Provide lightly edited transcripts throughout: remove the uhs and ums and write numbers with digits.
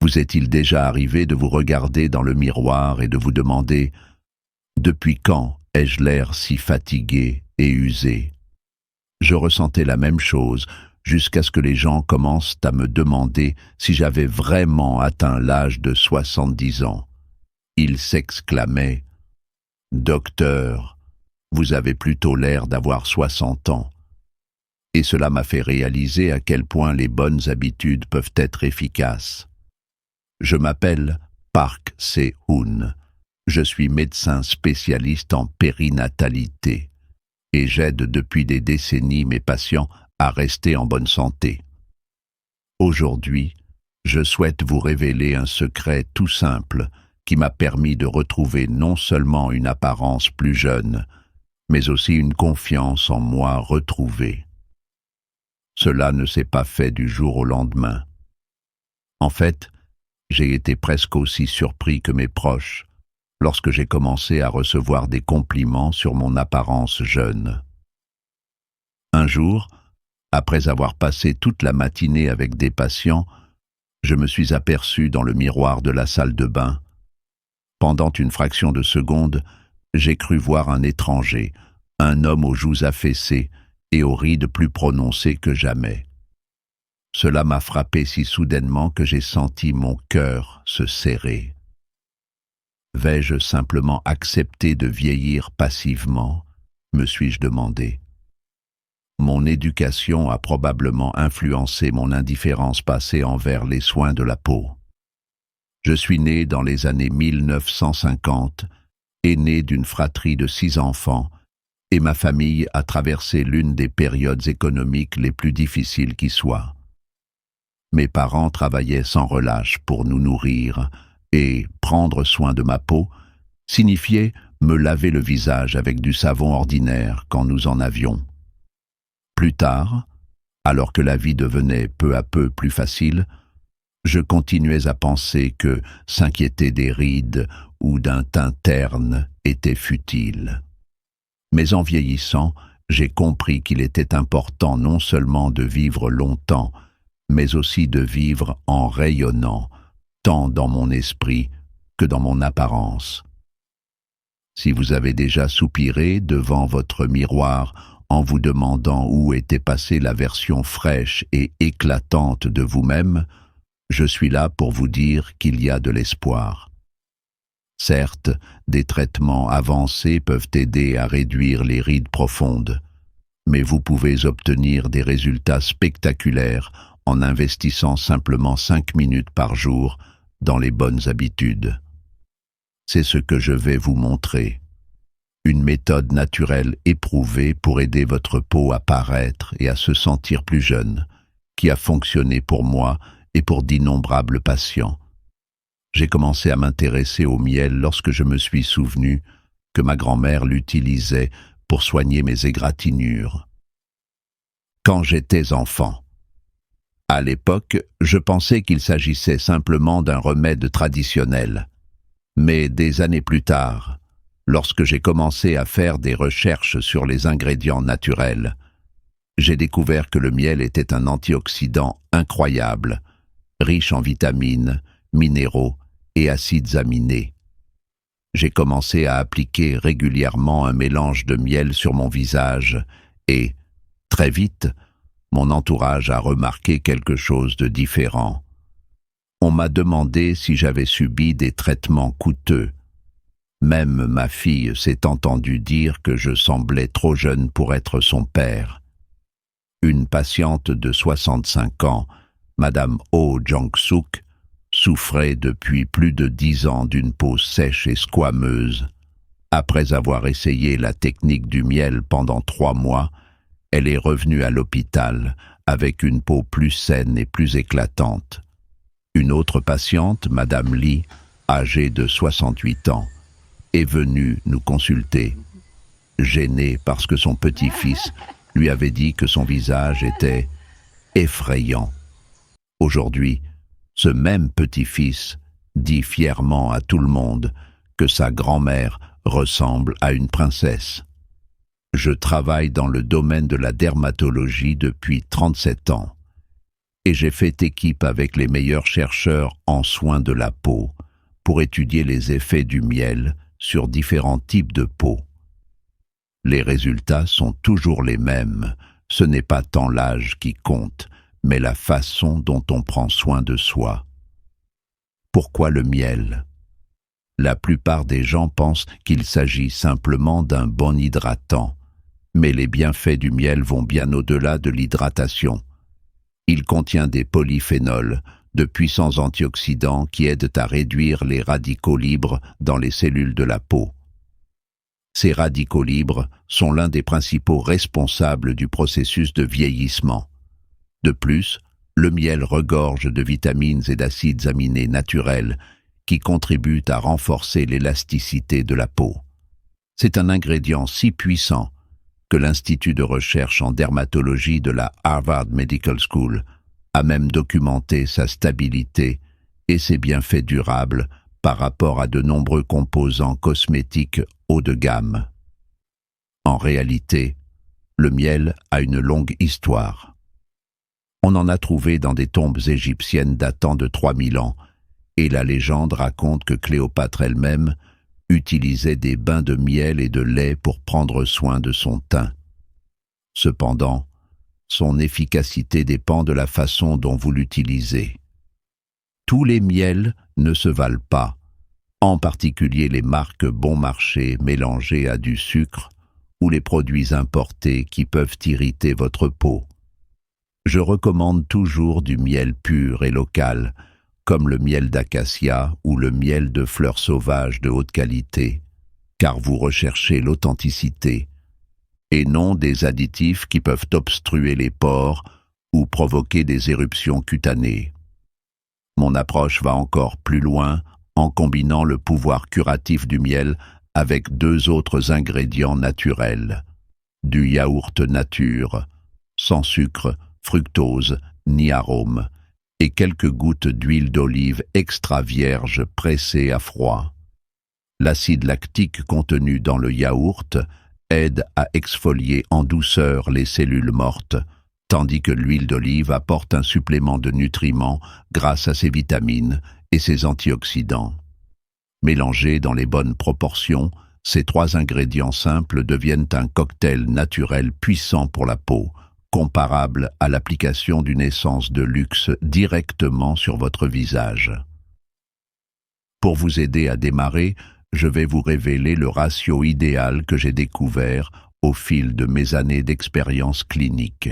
Vous est-il déjà arrivé de vous regarder dans le miroir et de vous demander « Depuis quand ai-je l'air si fatigué et usé ?» Je ressentais la même chose jusqu'à ce que les gens commencent à me demander si j'avais vraiment atteint l'âge de 70 ans. Ils s'exclamaient « Docteur, vous avez plutôt l'air d'avoir 60 ans. » Et cela m'a fait réaliser à quel point les bonnes habitudes peuvent être efficaces. Je m'appelle Park Se-hoon. Je suis médecin spécialiste en périnatalité et j'aide depuis des décennies mes patients à rester en bonne santé. Aujourd'hui, je souhaite vous révéler un secret tout simple qui m'a permis de retrouver non seulement une apparence plus jeune, mais aussi une confiance en moi retrouvée. Cela ne s'est pas fait du jour au lendemain. En fait, j'ai été presque aussi surpris que mes proches lorsque j'ai commencé à recevoir des compliments sur mon apparence jeune. Un jour, après avoir passé toute la matinée avec des patients, je me suis aperçu dans le miroir de la salle de bain. Pendant une fraction de seconde, j'ai cru voir un étranger, un homme aux joues affaissées et aux rides plus prononcées que jamais. Cela m'a frappé si soudainement que j'ai senti mon cœur se serrer. Vais-je simplement accepter de vieillir passivement, me suis-je demandé. Mon éducation a probablement influencé mon indifférence passée envers les soins de la peau. Je suis né dans les années 1950, aîné d'une fratrie de 6 enfants, et ma famille a traversé l'une des périodes économiques les plus difficiles qui soient. Mes parents travaillaient sans relâche pour nous nourrir, et prendre soin de ma peau signifiait me laver le visage avec du savon ordinaire quand nous en avions. Plus tard, alors que la vie devenait peu à peu plus facile, je continuais à penser que s'inquiéter des rides ou d'un teint terne était futile. Mais en vieillissant, j'ai compris qu'il était important non seulement de vivre longtemps, mais aussi de vivre en rayonnant, tant dans mon esprit que dans mon apparence. Si vous avez déjà soupiré devant votre miroir en vous demandant où était passée la version fraîche et éclatante de vous-même, je suis là pour vous dire qu'il y a de l'espoir. Certes, des traitements avancés peuvent aider à réduire les rides profondes, mais vous pouvez obtenir des résultats spectaculaires en investissant simplement 5 minutes par jour dans les bonnes habitudes. C'est ce que je vais vous montrer. Une méthode naturelle éprouvée pour aider votre peau à paraître et à se sentir plus jeune, qui a fonctionné pour moi et pour d'innombrables patients. J'ai commencé à m'intéresser au miel lorsque je me suis souvenu que ma grand-mère l'utilisait pour soigner mes égratignures. Quand j'étais enfant, à l'époque, je pensais qu'il s'agissait simplement d'un remède traditionnel. Mais des années plus tard, lorsque j'ai commencé à faire des recherches sur les ingrédients naturels, j'ai découvert que le miel était un antioxydant incroyable, riche en vitamines, minéraux et acides aminés. J'ai commencé à appliquer régulièrement un mélange de miel sur mon visage et, très vite, mon entourage a remarqué quelque chose de différent. On m'a demandé si j'avais subi des traitements coûteux. Même ma fille s'est entendue dire que je semblais trop jeune pour être son père. Une patiente de 65 ans, Madame Oh Jang-suk, souffrait depuis plus de 10 ans d'une peau sèche et squameuse. Après avoir essayé la technique du miel pendant 3 mois, elle est revenue à l'hôpital avec une peau plus saine et plus éclatante. Une autre patiente, Madame Lee, âgée de 68 ans, est venue nous consulter, gênée parce que son petit-fils lui avait dit que son visage était effrayant. Aujourd'hui, ce même petit-fils dit fièrement à tout le monde que sa grand-mère ressemble à une princesse. Je travaille dans le domaine de la dermatologie depuis 37 ans. et j'ai fait équipe avec les meilleurs chercheurs en soins de la peau pour étudier les effets du miel sur différents types de peau. Les résultats sont toujours les mêmes. Ce n'est pas tant l'âge qui compte, mais la façon dont on prend soin de soi. Pourquoi le miel ? La plupart des gens pensent qu'il s'agit simplement d'un bon hydratant, mais les bienfaits du miel vont bien au-delà de l'hydratation. Il contient des polyphénols, de puissants antioxydants qui aident à réduire les radicaux libres dans les cellules de la peau. Ces radicaux libres sont l'un des principaux responsables du processus de vieillissement. De plus, le miel regorge de vitamines et d'acides aminés naturels qui contribuent à renforcer l'élasticité de la peau. C'est un ingrédient si puissant que l'Institut de recherche en dermatologie de la Harvard Medical School a même documenté sa stabilité et ses bienfaits durables par rapport à de nombreux composants cosmétiques haut de gamme. En réalité, le miel a une longue histoire. On en a trouvé dans des tombes égyptiennes datant de 3000 ans, et la légende raconte que Cléopâtre elle-même utilisait des bains de miel et de lait pour prendre soin de son teint. Cependant, son efficacité dépend de la façon dont vous l'utilisez. Tous les miels ne se valent pas, en particulier les marques bon marché mélangées à du sucre ou les produits importés qui peuvent irriter votre peau. Je recommande toujours du miel pur et local, comme le miel d'acacia ou le miel de fleurs sauvages de haute qualité, car vous recherchez l'authenticité, et non des additifs qui peuvent obstruer les pores ou provoquer des éruptions cutanées. Mon approche va encore plus loin en combinant le pouvoir curatif du miel avec 2 autres ingrédients naturels. Du yaourt nature, sans sucre, fructose ni arôme, et quelques gouttes d'huile d'olive extra vierge pressée à froid. L'acide lactique contenu dans le yaourt aide à exfolier en douceur les cellules mortes, tandis que l'huile d'olive apporte un supplément de nutriments grâce à ses vitamines et ses antioxydants. Mélangés dans les bonnes proportions, ces 3 ingrédients simples deviennent un cocktail naturel puissant pour la peau, comparable à l'application d'une essence de luxe directement sur votre visage. Pour vous aider à démarrer, je vais vous révéler le ratio idéal que j'ai découvert au fil de mes années d'expérience clinique.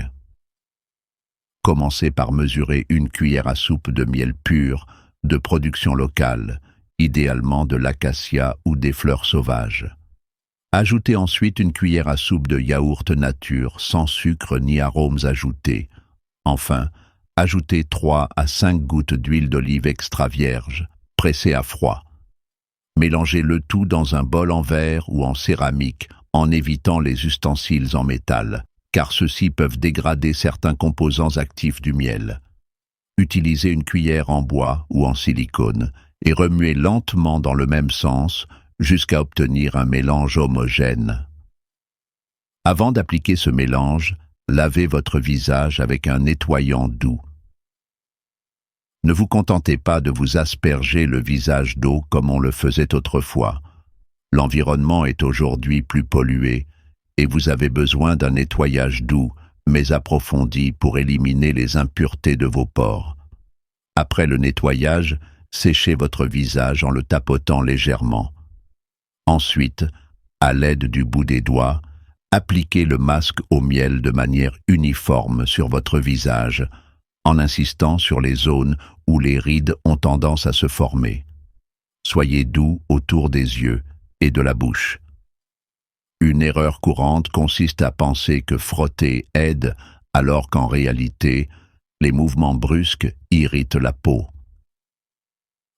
Commencez par mesurer 1 cuillère à soupe de miel pur, de production locale, idéalement de l'acacia ou des fleurs sauvages. Ajoutez ensuite 1 cuillère à soupe de yaourt nature, sans sucre ni arômes ajoutés. Enfin, ajoutez 3 à 5 gouttes d'huile d'olive extra vierge, pressée à froid. Mélangez le tout dans un bol en verre ou en céramique, en évitant les ustensiles en métal, car ceux-ci peuvent dégrader certains composants actifs du miel. Utilisez une cuillère en bois ou en silicone et remuez lentement dans le même sens jusqu'à obtenir un mélange homogène. Avant d'appliquer ce mélange, lavez votre visage avec un nettoyant doux. Ne vous contentez pas de vous asperger le visage d'eau comme on le faisait autrefois. L'environnement est aujourd'hui plus pollué et vous avez besoin d'un nettoyage doux mais approfondi pour éliminer les impuretés de vos pores. Après le nettoyage, séchez votre visage en le tapotant légèrement. Ensuite, à l'aide du bout des doigts, appliquez le masque au miel de manière uniforme sur votre visage, en insistant sur les zones où les rides ont tendance à se former. Soyez doux autour des yeux et de la bouche. Une erreur courante consiste à penser que frotter aide, alors qu'en réalité, les mouvements brusques irritent la peau.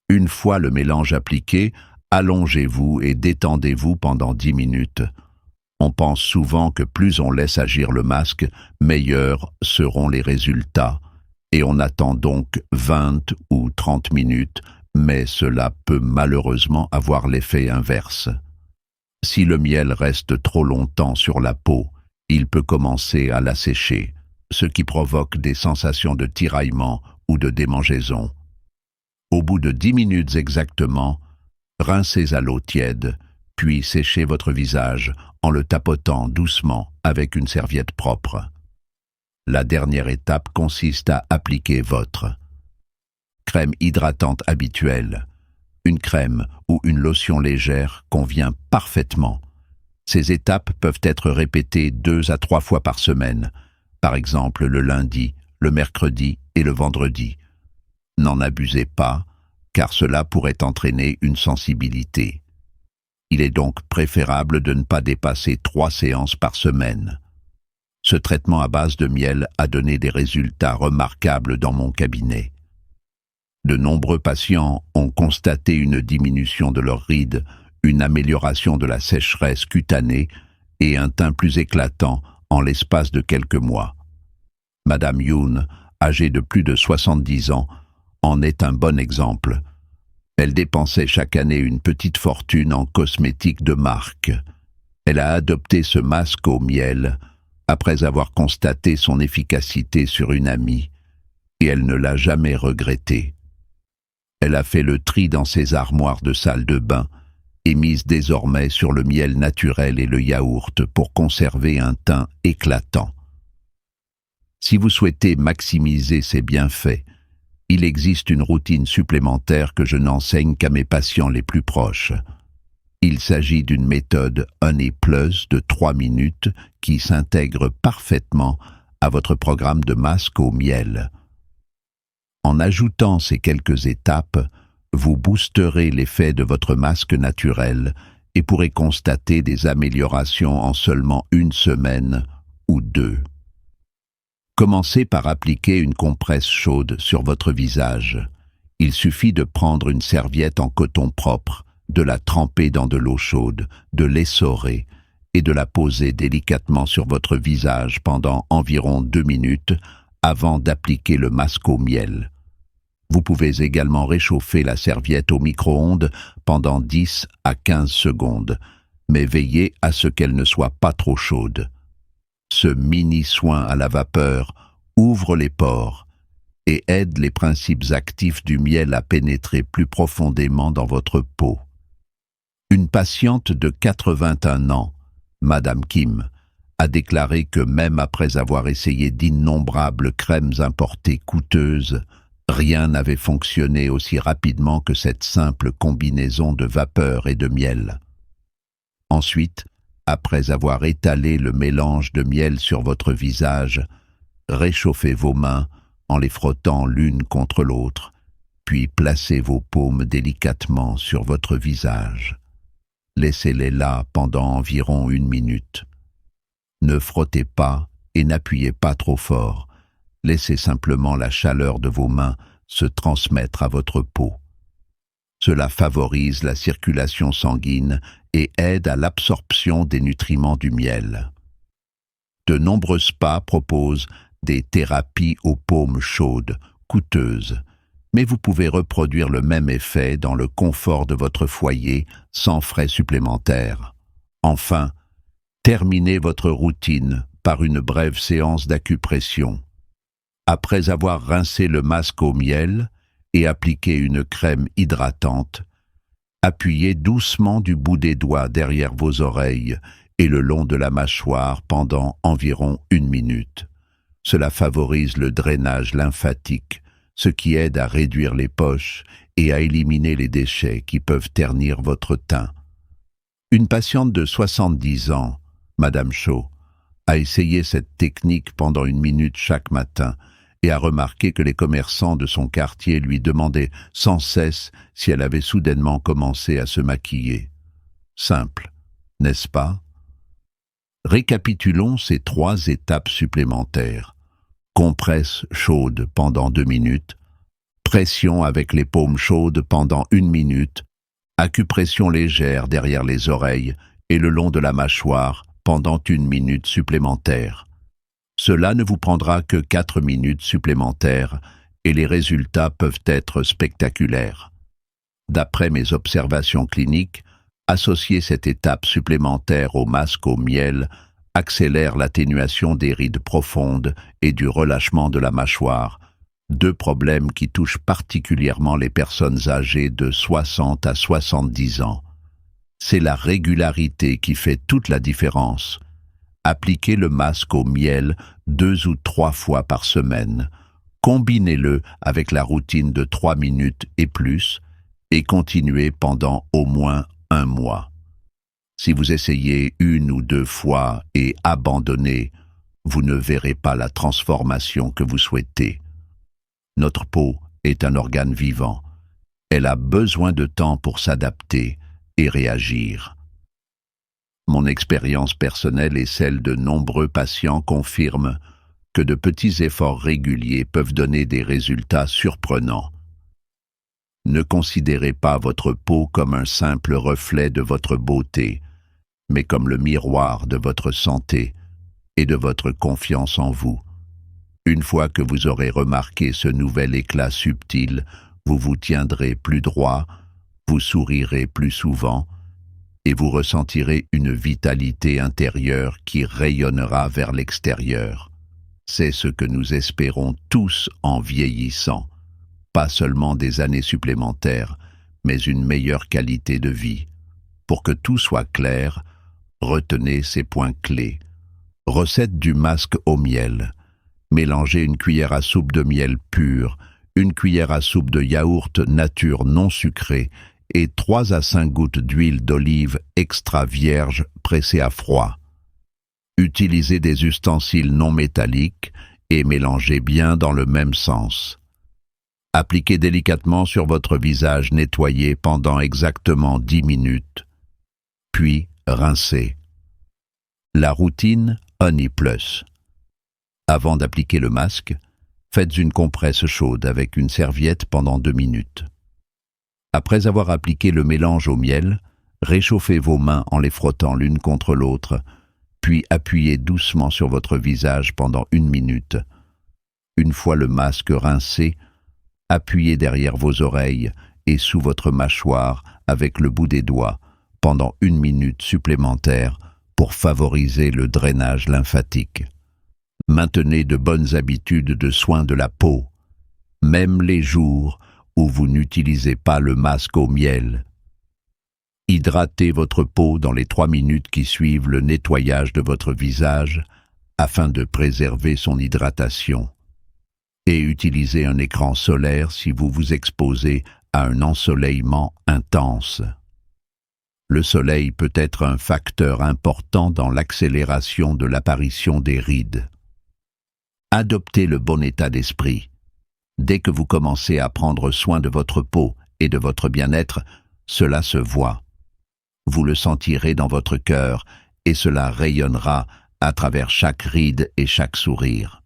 Une fois le mélange appliqué, allongez-vous et détendez-vous pendant 10 minutes. On pense souvent que plus on laisse agir le masque, meilleurs seront les résultats, et on attend donc 20 ou 30 minutes, mais cela peut malheureusement avoir l'effet inverse. Si le miel reste trop longtemps sur la peau, il peut commencer à l'assécher, ce qui provoque des sensations de tiraillement ou de démangeaison. Au bout de 10 minutes exactement, rincez à l'eau tiède, puis séchez votre visage en le tapotant doucement avec une serviette propre. La dernière étape consiste à appliquer votre crème hydratante habituelle. Une crème ou une lotion légère convient parfaitement. Ces étapes peuvent être répétées 2 à 3 fois par semaine, par exemple le lundi, le mercredi et le vendredi. N'en abusez pas, car cela pourrait entraîner une sensibilité. Il est donc préférable de ne pas dépasser 3 séances par semaine. Ce traitement à base de miel a donné des résultats remarquables dans mon cabinet. De nombreux patients ont constaté une diminution de leurs rides, une amélioration de la sécheresse cutanée et un teint plus éclatant en l'espace de quelques mois. Madame Yoon, âgée de plus de 70 ans, en est un bon exemple. Elle dépensait chaque année une petite fortune en cosmétiques de marque. Elle a adopté ce masque au miel après avoir constaté son efficacité sur une amie, et elle ne l'a jamais regretté. Elle a fait le tri dans ses armoires de salle de bain et mise désormais sur le miel naturel et le yaourt pour conserver un teint éclatant. Si vous souhaitez maximiser ses bienfaits, il existe une routine supplémentaire que je n'enseigne qu'à mes patients les plus proches. Il s'agit d'une méthode Honey Plus de 3 minutes qui s'intègre parfaitement à votre programme de masque au miel. En ajoutant ces quelques étapes, vous boosterez l'effet de votre masque naturel et pourrez constater des améliorations en seulement 1 semaine ou 2. Commencez par appliquer une compresse chaude sur votre visage. Il suffit de prendre une serviette en coton propre, de la tremper dans de l'eau chaude, de l'essorer et de la poser délicatement sur votre visage pendant environ 2 minutes avant d'appliquer le masque au miel. Vous pouvez également réchauffer la serviette au micro-ondes pendant 10 à 15 secondes, mais veillez à ce qu'elle ne soit pas trop chaude. Ce mini-soin à la vapeur ouvre les pores et aide les principes actifs du miel à pénétrer plus profondément dans votre peau. Une patiente de 81 ans, Madame Kim, a déclaré que même après avoir essayé d'innombrables crèmes importées coûteuses, rien n'avait fonctionné aussi rapidement que cette simple combinaison de vapeur et de miel. Ensuite, après avoir étalé le mélange de miel sur votre visage, réchauffez vos mains en les frottant l'une contre l'autre, puis placez vos paumes délicatement sur votre visage. Laissez-les là pendant environ 1 minute. Ne frottez pas et n'appuyez pas trop fort. Laissez simplement la chaleur de vos mains se transmettre à votre peau. Cela favorise la circulation sanguine et aide à l'absorption des nutriments du miel. De nombreux spas proposent des thérapies aux paumes chaudes, coûteuses, mais vous pouvez reproduire le même effet dans le confort de votre foyer sans frais supplémentaires. Enfin, terminez votre routine par une brève séance d'acupression. Après avoir rincé le masque au miel et appliqué une crème hydratante, appuyez doucement du bout des doigts derrière vos oreilles et le long de la mâchoire pendant environ 1 minute. Cela favorise le drainage lymphatique, ce qui aide à réduire les poches et à éliminer les déchets qui peuvent ternir votre teint. Une patiente de 70 ans, Madame Cho, a essayé cette technique pendant 1 minute chaque matin et a remarqué que les commerçants de son quartier lui demandaient sans cesse si elle avait soudainement commencé à se maquiller. Simple, n'est-ce pas? Récapitulons ces 3 étapes supplémentaires. Compresse chaude pendant 2 minutes, pression avec les paumes chaudes pendant 1 minute, acupression légère derrière les oreilles et le long de la mâchoire pendant 1 minute supplémentaire. Cela ne vous prendra que 4 minutes supplémentaires et les résultats peuvent être spectaculaires. D'après mes observations cliniques, associer cette étape supplémentaire au masque au miel accélère l'atténuation des rides profondes et du relâchement de la mâchoire, deux problèmes qui touchent particulièrement les personnes âgées de 60 à 70 ans. C'est la régularité qui fait toute la différence. Appliquez le masque au miel 2 ou 3 fois par semaine. Combinez-le avec la routine de 3 minutes et plus et continuez pendant au moins 1 mois. Si vous essayez 1 ou 2 fois et abandonnez, vous ne verrez pas la transformation que vous souhaitez. Notre peau est un organe vivant. Elle a besoin de temps pour s'adapter et réagir. Mon expérience personnelle et celle de nombreux patients confirment que de petits efforts réguliers peuvent donner des résultats surprenants. Ne considérez pas votre peau comme un simple reflet de votre beauté, mais comme le miroir de votre santé et de votre confiance en vous. Une fois que vous aurez remarqué ce nouvel éclat subtil, vous vous tiendrez plus droit, vous sourirez plus souvent, et vous ressentirez une vitalité intérieure qui rayonnera vers l'extérieur. C'est ce que nous espérons tous en vieillissant. Pas seulement des années supplémentaires, mais une meilleure qualité de vie. Pour que tout soit clair, retenez ces points clés. Recette du masque au miel. Mélangez une cuillère à soupe de miel pur, une cuillère à soupe de yaourt nature non sucré et 3 à 5 gouttes d'huile d'olive extra vierge pressée à froid. Utilisez des ustensiles non métalliques et mélangez bien dans le même sens. Appliquez délicatement sur votre visage nettoyé pendant exactement 10 minutes, puis rincez. La routine Honey Plus. Avant d'appliquer le masque, faites une compresse chaude avec une serviette pendant 2 minutes. Après avoir appliqué le mélange au miel, réchauffez vos mains en les frottant l'une contre l'autre, puis appuyez doucement sur votre visage pendant 1 minute. Une fois le masque rincé, appuyez derrière vos oreilles et sous votre mâchoire avec le bout des doigts pendant 1 minute supplémentaire pour favoriser le drainage lymphatique. Maintenez de bonnes habitudes de soins de la peau, même les jours où vous n'utilisez pas le masque au miel. Hydratez votre peau dans les 3 minutes qui suivent le nettoyage de votre visage afin de préserver son hydratation. Et utilisez un écran solaire si vous vous exposez à un ensoleillement intense. Le soleil peut être un facteur important dans l'accélération de l'apparition des rides. Adoptez le bon état d'esprit. Dès que vous commencez à prendre soin de votre peau et de votre bien-être, cela se voit. Vous le sentirez dans votre cœur et cela rayonnera à travers chaque ride et chaque sourire.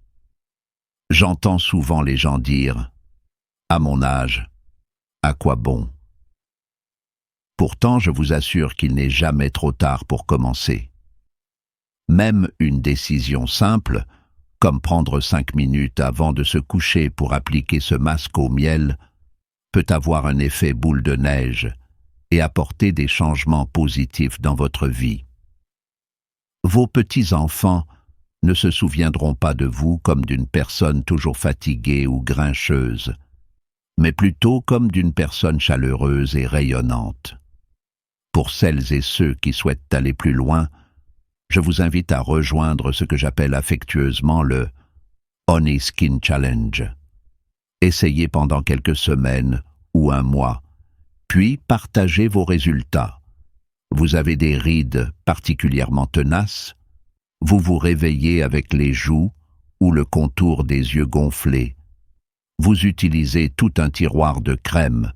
J'entends souvent les gens dire « À mon âge, à quoi bon ?» Pourtant, je vous assure qu'il n'est jamais trop tard pour commencer. Même une décision simple, comme prendre 5 minutes avant de se coucher pour appliquer ce masque au miel, peut avoir un effet boule de neige et apporter des changements positifs dans votre vie. Vos petits-enfants ne se souviendront pas de vous comme d'une personne toujours fatiguée ou grincheuse, mais plutôt comme d'une personne chaleureuse et rayonnante. Pour celles et ceux qui souhaitent aller plus loin, je vous invite à rejoindre ce que j'appelle affectueusement le Honey Skin Challenge. Essayez pendant quelques semaines ou 1 mois, puis partagez vos résultats. Vous avez des rides particulièrement tenaces, vous vous réveillez avec les joues ou le contour des yeux gonflés. Vous utilisez tout un tiroir de crème,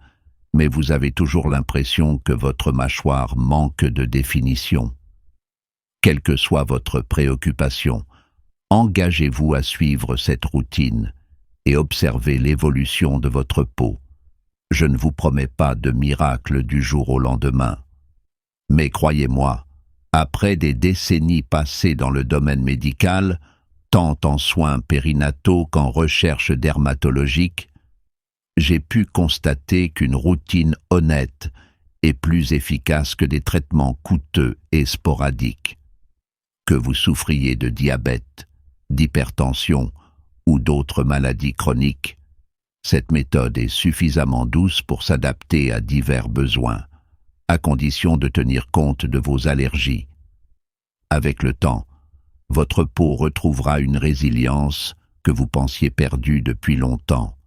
mais vous avez toujours l'impression que votre mâchoire manque de définition. Quelle que soit votre préoccupation, engagez-vous à suivre cette routine et observez l'évolution de votre peau. Je ne vous promets pas de miracle du jour au lendemain. Mais croyez-moi, après des décennies passées dans le domaine médical, tant en soins périnataux qu'en recherche dermatologique, j'ai pu constater qu'une routine honnête est plus efficace que des traitements coûteux et sporadiques. Que vous souffriez de diabète, d'hypertension ou d'autres maladies chroniques, cette méthode est suffisamment douce pour s'adapter à divers besoins, à condition de tenir compte de vos allergies. Avec le temps, votre peau retrouvera une résilience que vous pensiez perdue depuis longtemps.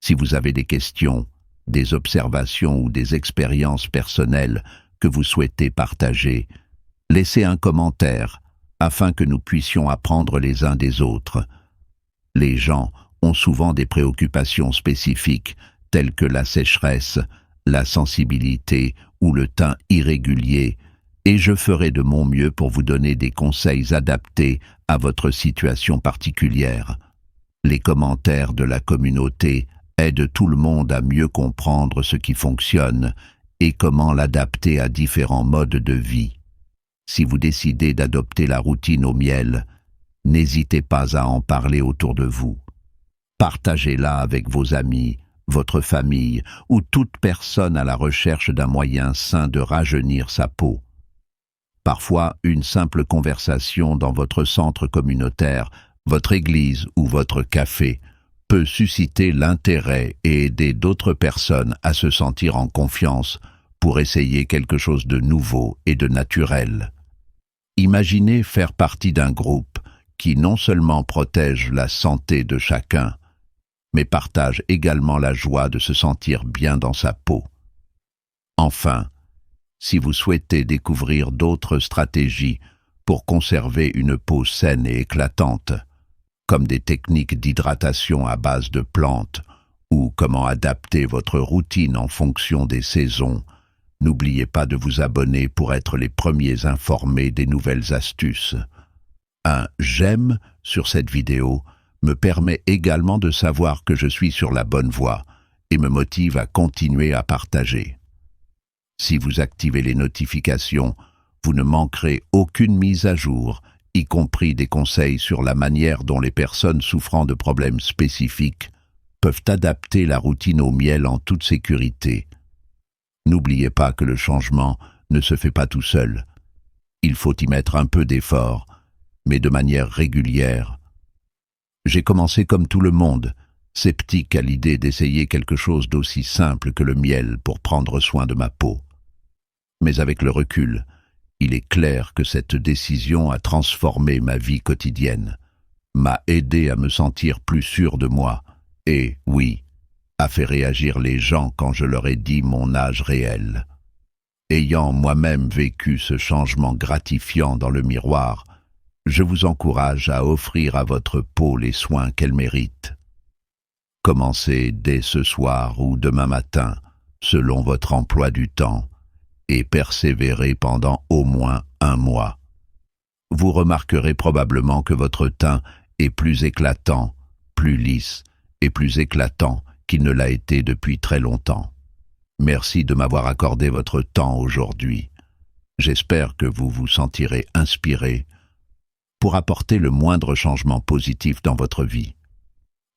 Si vous avez des questions, des observations ou des expériences personnelles que vous souhaitez partager, laissez un commentaire afin que nous puissions apprendre les uns des autres. Les gens ont souvent des préoccupations spécifiques telles que la sécheresse, la sensibilité ou le teint irrégulier, et je ferai de mon mieux pour vous donner des conseils adaptés à votre situation particulière. Les commentaires de la communauté aident tout le monde à mieux comprendre ce qui fonctionne et comment l'adapter à différents modes de vie. Si vous décidez d'adopter la routine au miel, n'hésitez pas à en parler autour de vous. Partagez-la avec vos amis, votre famille ou toute personne à la recherche d'un moyen sain de rajeunir sa peau. Parfois, une simple conversation dans votre centre communautaire, votre église ou votre café peut susciter l'intérêt et aider d'autres personnes à se sentir en confiance pour essayer quelque chose de nouveau et de naturel. Imaginez faire partie d'un groupe qui non seulement protège la santé de chacun, mais partage également la joie de se sentir bien dans sa peau. Enfin, si vous souhaitez découvrir d'autres stratégies pour conserver une peau saine et éclatante, comme des techniques d'hydratation à base de plantes ou comment adapter votre routine en fonction des saisons, n'oubliez pas de vous abonner pour être les premiers informés des nouvelles astuces. Un « j'aime » sur cette vidéo me permet également de savoir que je suis sur la bonne voie et me motive à continuer à partager. Si vous activez les notifications, vous ne manquerez aucune mise à jour, y compris des conseils sur la manière dont les personnes souffrant de problèmes spécifiques peuvent adapter la routine au miel en toute sécurité. N'oubliez pas que le changement ne se fait pas tout seul. Il faut y mettre un peu d'effort, mais de manière régulière. J'ai commencé comme tout le monde, sceptique à l'idée d'essayer quelque chose d'aussi simple que le miel pour prendre soin de ma peau. Mais avec le recul, il est clair que cette décision a transformé ma vie quotidienne, m'a aidé à me sentir plus sûr de moi et, oui, a fait réagir les gens quand je leur ai dit mon âge réel. Ayant moi-même vécu ce changement gratifiant dans le miroir, je vous encourage à offrir à votre peau les soins qu'elle mérite. Commencez dès ce soir ou demain matin, selon votre emploi du temps, et persévérez pendant au moins 1 mois. Vous remarquerez probablement que votre teint est plus éclatant, plus lisse et plus éclatant qu'il ne l'a été depuis très longtemps. Merci de m'avoir accordé votre temps aujourd'hui. J'espère que vous vous sentirez inspiré pour apporter le moindre changement positif dans votre vie.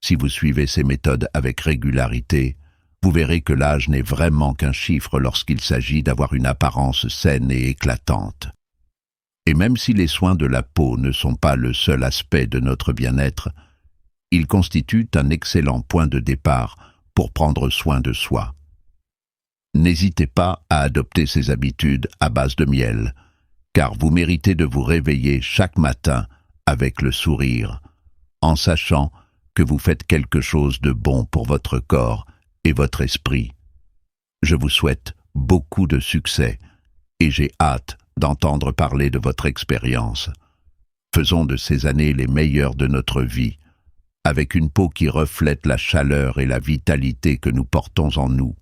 Si vous suivez ces méthodes avec régularité, vous verrez que l'âge n'est vraiment qu'un chiffre lorsqu'il s'agit d'avoir une apparence saine et éclatante. Et même si les soins de la peau ne sont pas le seul aspect de notre bien-être, ils constituent un excellent point de départ pour prendre soin de soi. N'hésitez pas à adopter ces habitudes à base de miel, car vous méritez de vous réveiller chaque matin avec le sourire, en sachant que vous faites quelque chose de bon pour votre corps et votre esprit. Je vous souhaite beaucoup de succès et j'ai hâte d'entendre parler de votre expérience. Faisons de ces années les meilleures de notre vie, avec une peau qui reflète la chaleur et la vitalité que nous portons en nous.